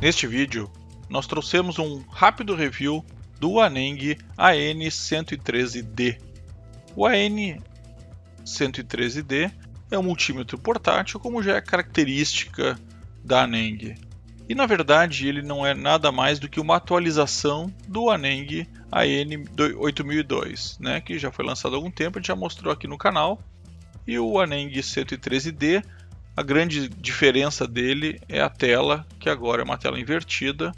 Neste vídeo, nós trouxemos um rápido review do Aneng AN113D. O AN113D é um multímetro portátil, como já é característica da Aneng. E na verdade ele não é nada mais do que uma atualização do Aneng AN8002, né, que já foi lançado há algum tempo, a gente já mostrou aqui no canal. E o Aneng 113D, a grande diferença dele é a tela, que agora é uma tela invertida,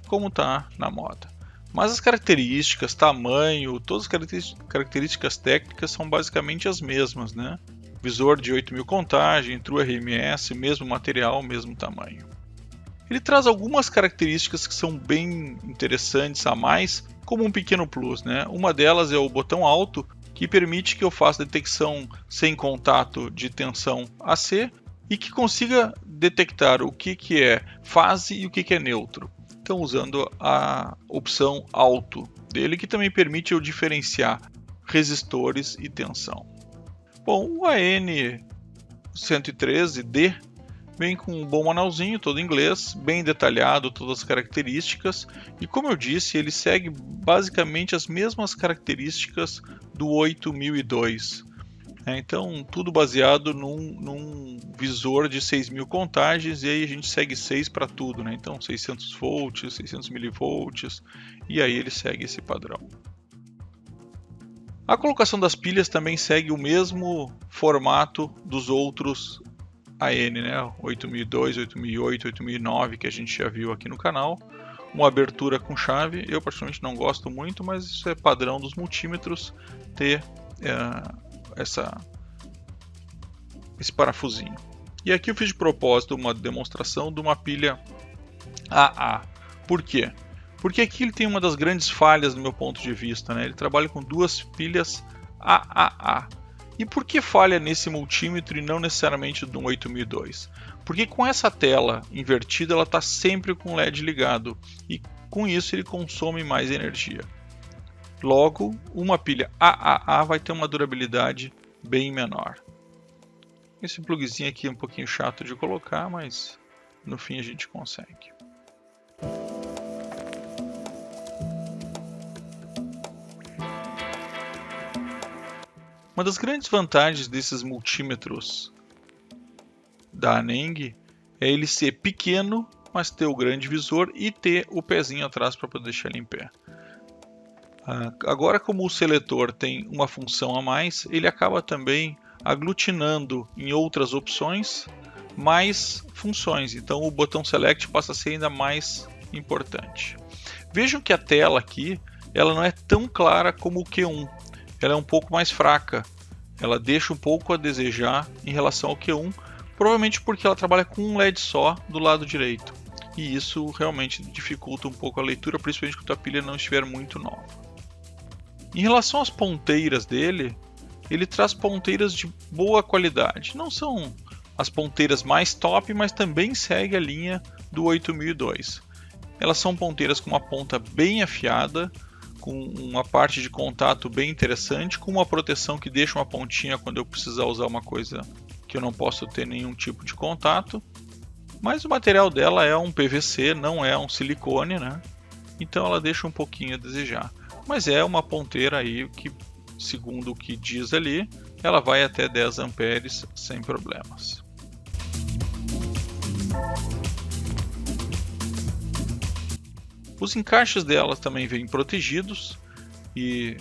como está na moda. Mas as características, tamanho, todas as características técnicas são basicamente as mesmas, né? Visor de 8000 contagem, True RMS, mesmo material, mesmo tamanho. Ele traz algumas características que são bem interessantes a mais, como um pequeno plus, né? Uma delas é o botão alto, que permite que eu faça detecção sem contato de tensão AC e que consiga detectar o que é fase e o que é neutro. Então, usando a opção alto dele, que também permite eu diferenciar resistores e tensão. Bom, o AN113D vem com um bom manualzinho, todo em inglês, bem detalhado, todas as características, e como eu disse, ele segue basicamente as mesmas características do 8002. Então, tudo baseado num visor de 6000 contagens, e aí a gente segue 6 para tudo, né? Então 600 volts, 600 milivolts, e aí ele segue esse padrão. A colocação das pilhas também segue o mesmo formato dos outros AN, né? 8002, 8008, 8009, que a gente já viu aqui no canal. Uma abertura com chave, eu particularmente não gosto muito, mas isso é padrão dos multímetros ter esse parafusinho. E aqui eu fiz de propósito uma demonstração de uma pilha AA. Por quê? Porque aqui ele tem uma das grandes falhas do meu ponto de vista, né? Ele trabalha com duas pilhas AAA. E por que falha nesse multímetro e não necessariamente no 8002? Porque com essa tela invertida ela está sempre com o LED ligado e com isso ele consome mais energia. Logo, uma pilha AAA vai ter uma durabilidade bem menor. Esse plugzinho aqui é um pouquinho chato de colocar, mas no fim a gente consegue. Uma das grandes vantagens desses multímetros da Aneng é ele ser pequeno, mas ter o grande visor e ter o pezinho atrás para poder deixar ele em pé. Agora, como o seletor tem uma função a mais, ele acaba também aglutinando em outras opções mais funções. Então o botão Select passa a ser ainda mais importante. Vejam que a tela aqui ela não é tão clara como o Q1. Ela é um pouco mais fraca. Ela deixa um pouco a desejar em relação ao Q1, provavelmente porque ela trabalha com um LED só do lado direito. E isso realmente dificulta um pouco a leitura, principalmente quando a pilha não estiver muito nova. Em relação às ponteiras dele, ele traz ponteiras de boa qualidade. Não são as ponteiras mais top, mas também segue a linha do 8002. Elas são ponteiras com uma ponta bem afiada, com uma parte de contato bem interessante, com uma proteção que deixa uma pontinha quando eu precisar usar uma coisa que eu não posso ter nenhum tipo de contato. Mas o material dela é um PVC, não é um silicone, né? Então ela deixa um pouquinho a desejar. Mas é uma ponteira aí que, segundo o que diz ali, ela vai até 10 amperes sem problemas. Os encaixes dela também vêm protegidos e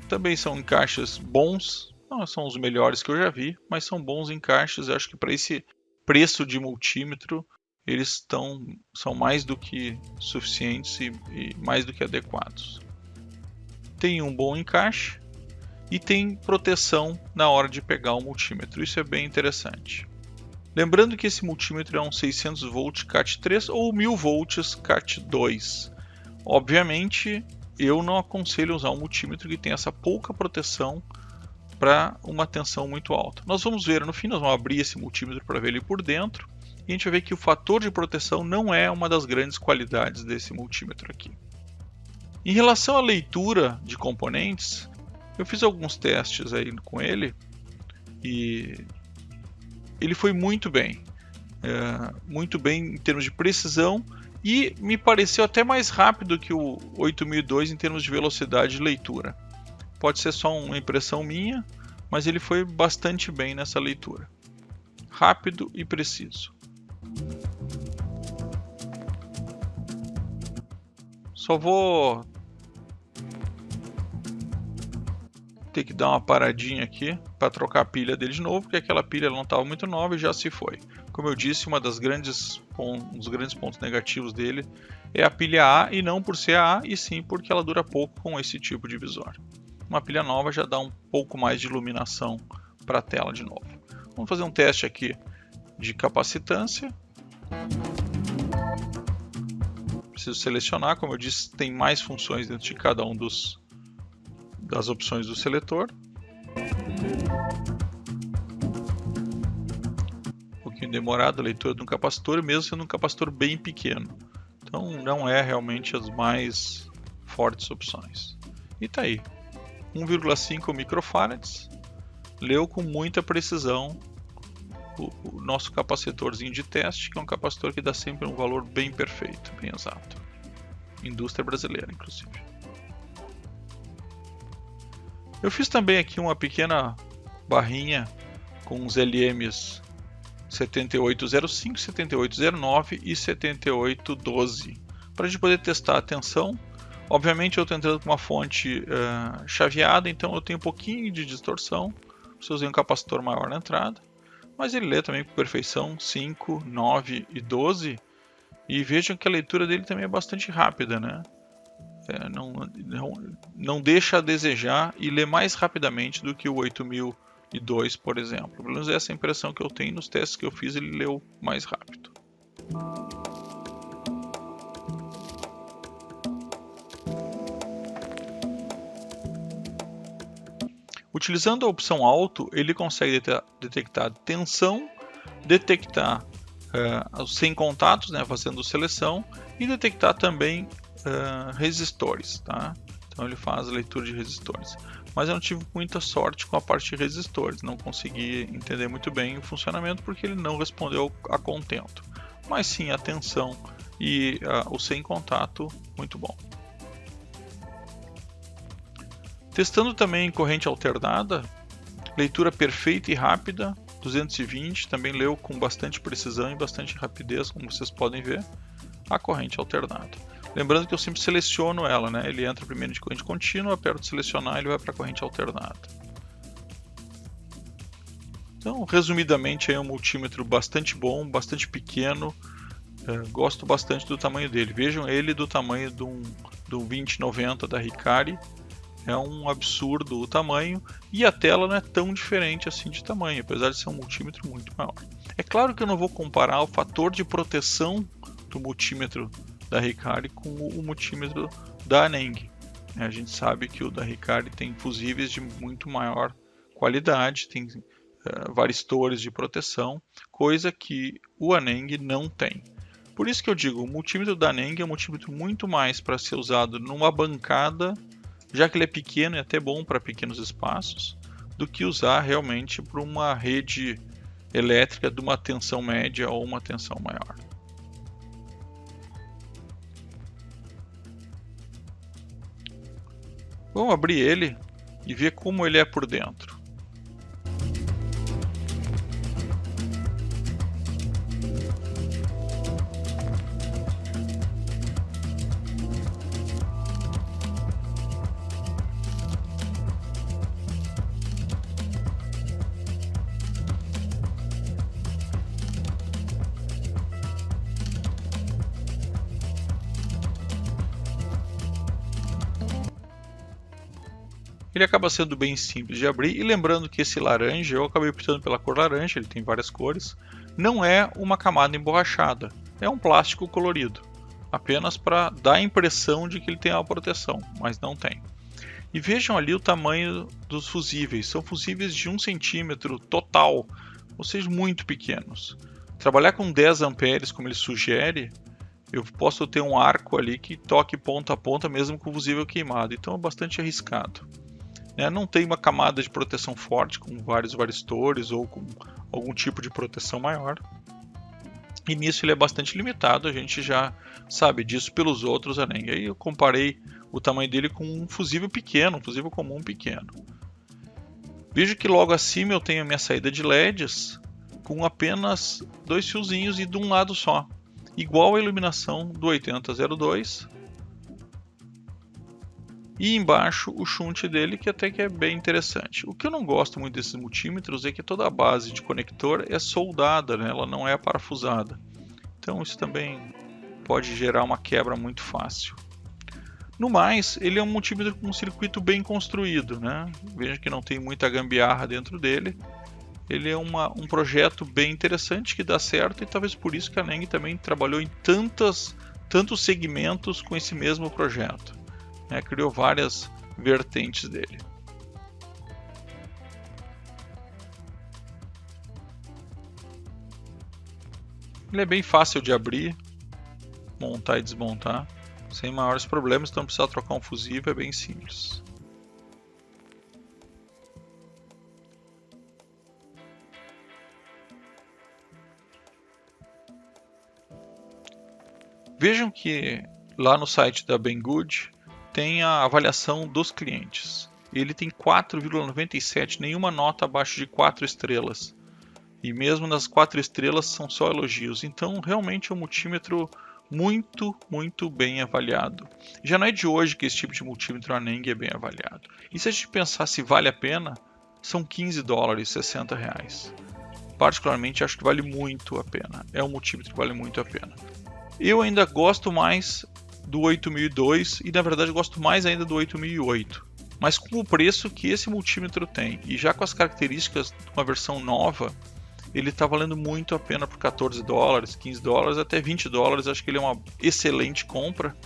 também são encaixes bons. Não são os melhores que eu já vi, mas são bons encaixes. Eu acho que para esse preço de multímetro eles são mais do que suficientes e mais do que adequados. Tem um bom encaixe e tem proteção na hora de pegar o multímetro, isso é bem interessante. Lembrando que esse multímetro é um 600 volt CAT3 ou 1000 volts CAT2. Obviamente, eu não aconselho usar um multímetro que tem essa pouca proteção para uma tensão muito alta. Nós vamos ver no fim, nós vamos abrir esse multímetro para ver ele por dentro e a gente vai ver que o fator de proteção não é uma das grandes qualidades desse multímetro aqui. Em relação à leitura de componentes, eu fiz alguns testes aí com ele e ele foi muito bem em termos de precisão e me pareceu até mais rápido que o 8002 em termos de velocidade de leitura. Pode ser só uma impressão minha, mas ele foi bastante bem nessa leitura. Rápido e preciso. Só vou ter que dar uma paradinha aqui para trocar a pilha dele de novo, porque aquela pilha não estava muito nova e já se foi. Como eu disse, um dos grandes pontos negativos dele é a pilha A, e não por ser a A, e sim porque ela dura pouco com esse tipo de visor. Uma pilha nova já dá um pouco mais de iluminação para a tela de novo. Vamos fazer um teste aqui de capacitância. Preciso selecionar, como eu disse, tem mais funções dentro de cada um das opções do seletor. Um pouquinho demorado a leitura de um capacitor, mesmo sendo um capacitor bem pequeno. Então não é realmente as mais fortes opções. E tá aí. 1,5 microfarads, leu com muita precisão o nosso capacitorzinho de teste, que é um capacitor que dá sempre um valor bem perfeito, bem exato. Indústria brasileira, inclusive. Eu fiz também aqui uma pequena barrinha com os LMs 7805, 7809 e 7812, para a gente poder testar a tensão. Obviamente eu estou entrando com uma fonte chaveada, então eu tenho um pouquinho de distorção, se eu usei um capacitor maior na entrada, mas ele lê também com perfeição 5, 9 e 12, e vejam que a leitura dele também é bastante rápida, né? Não deixa a desejar e lê mais rapidamente do que o 8002, por exemplo. Pelo menos essa é a impressão que eu tenho nos testes que eu fiz, ele leu mais rápido. Utilizando a opção alto, ele consegue detectar tensão, detectar os sem contatos, né, fazendo seleção, e detectar também resistores, tá? Então ele faz a leitura de resistores. Mas eu não tive muita sorte com a parte de resistores, não consegui entender muito bem o funcionamento porque ele não respondeu a contento. Mas sim a tensão e o sem contato, muito bom. Testando também em corrente alternada, leitura perfeita e rápida, 220, também leu com bastante precisão e bastante rapidez, como vocês podem ver, a corrente alternada. Lembrando que eu sempre seleciono ela, né? Ele entra primeiro de corrente contínua, aperto selecionar e ele vai para a corrente alternada. Então, resumidamente, é um multímetro bastante bom, bastante pequeno, gosto bastante do tamanho dele. Vejam ele do tamanho do 2090 da Hikari. É um absurdo o tamanho e a tela não é tão diferente assim de tamanho, apesar de ser um multímetro muito maior. É claro que eu não vou comparar o fator de proteção do multímetro da Hikari com o multímetro da Aneng. A gente sabe que o da Hikari tem fusíveis de muito maior qualidade, tem varistores de proteção, coisa que o Aneng não tem. Por isso que eu digo, o multímetro da Aneng é um multímetro muito mais para ser usado numa bancada, já que ele é pequeno e até bom para pequenos espaços, do que usar realmente para uma rede elétrica de uma tensão média ou uma tensão maior. Vamos abrir ele e ver como ele é por dentro. Ele acaba sendo bem simples de abrir, e lembrando que esse laranja, eu acabei optando pela cor laranja, ele tem várias cores, não é uma camada emborrachada, é um plástico colorido, apenas para dar a impressão de que ele tem uma proteção, mas não tem. E vejam ali o tamanho dos fusíveis, são fusíveis de 1 centímetro total, ou seja, muito pequenos. Trabalhar com 10 amperes, como ele sugere, eu posso ter um arco ali que toque ponta a ponta mesmo com o fusível queimado, então é bastante arriscado. Não tem uma camada de proteção forte com vários varistores ou com algum tipo de proteção maior. E nisso ele é bastante limitado, a gente já sabe disso pelos outros Aneng. Aí eu comparei o tamanho dele com um fusível pequeno, um fusível comum pequeno. Vejo que logo acima eu tenho a minha saída de LEDs com apenas 2 fiozinhos e de um lado só, igual a iluminação do 8002. E embaixo o shunt dele, que até que é bem interessante. O que eu não gosto muito desses multímetros é que toda a base de conector é soldada, né? Ela não é parafusada. Então isso também pode gerar uma quebra muito fácil. No mais, ele é um multímetro com um circuito bem construído, né? Veja que não tem muita gambiarra dentro dele. Ele é um projeto bem interessante que dá certo, e talvez por isso que a Aneng também trabalhou em tantos segmentos com esse mesmo projeto. Criou várias vertentes dele. Ele é bem fácil de abrir, montar e desmontar, sem maiores problemas, então precisar trocar um fusível é bem simples. Vejam que lá no site da Banggood tem a avaliação dos clientes. Ele tem 4,97, nenhuma nota abaixo de 4 estrelas. E mesmo nas 4 estrelas são só elogios. Então realmente é um multímetro muito, muito bem avaliado. Já não é de hoje que esse tipo de multímetro Aneng é bem avaliado. E se a gente pensar se vale a pena, são $15, R$60. Particularmente acho que vale muito a pena. É um multímetro que vale muito a pena. Eu ainda gosto mais do 8002 e na verdade gosto mais ainda do 8008, mas com o preço que esse multímetro tem e já com as características de uma versão nova, ele está valendo muito a pena por $14, $15, até $20. Acho que ele é uma excelente compra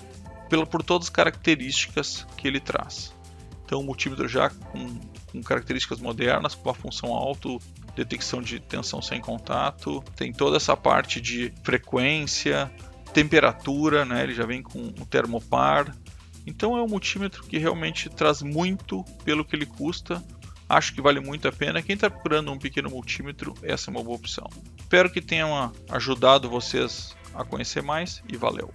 por todas as características que ele traz. Então um multímetro já com características modernas, com uma função auto detecção de tensão sem contato, tem toda essa parte de frequência, temperatura, né? Ele já vem com um termopar. Então é um multímetro que realmente traz muito pelo que ele custa. Acho que vale muito a pena. Quem está procurando um pequeno multímetro, essa é uma boa opção. Espero que tenha ajudado vocês a conhecer mais e valeu!